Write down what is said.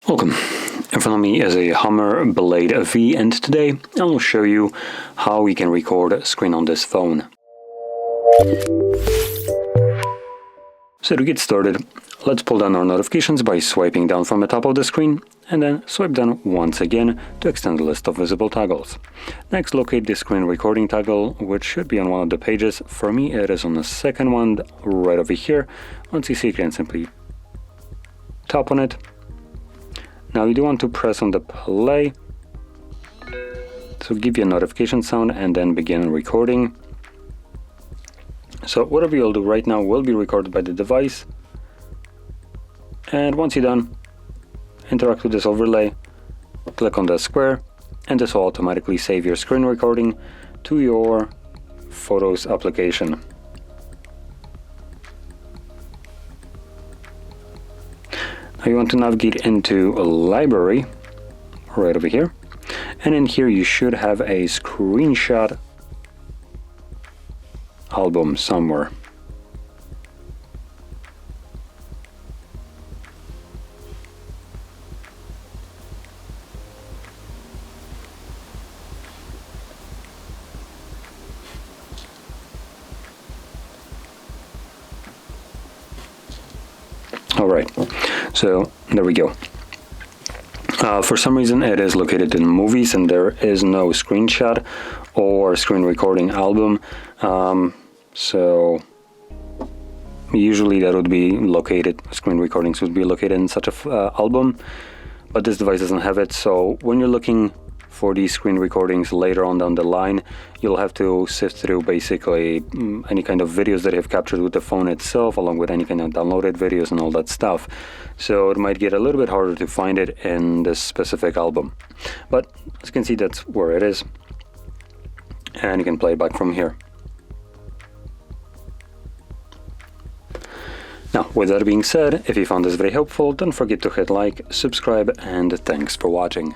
Welcome. In front of me is a Hummer Blade V, and today I will show you how we can record a screen on this phone. So to get started, let's pull down our notifications by swiping down from the top of the screen, and then swipe down once again to extend the list of visible toggles. Next, locate the screen recording toggle, which should be on one of the pages. For me, it is on the second one, right over here. Once you see it, you can simply tap on it. Now you do want to press on the play, so give you a notification sound and then begin recording. So whatever you'll do right now will be recorded by the device. And once you're done, interact with this overlay, click on the square, and this will automatically save your screen recording to your Photos application. Now you want to navigate into a library right over here, and in here you should have a screenshot album somewhere. Alright, so there we go. For some reason it is located in movies and there is no screenshot or screen recording album. So usually that would be located, screen recordings would be located in such a album, but this device doesn't have it. So when you're looking for these screen recordings later on down the line, you'll have to sift through basically any kind of videos that you have captured with the phone itself, along with any kind of downloaded videos and all that stuff. So it might get a little bit harder to find it in this specific album. But as you can see, that's where it is. And you can play it back from here. Now, with that being said, if you found this very helpful, don't forget to hit like, subscribe, and thanks for watching.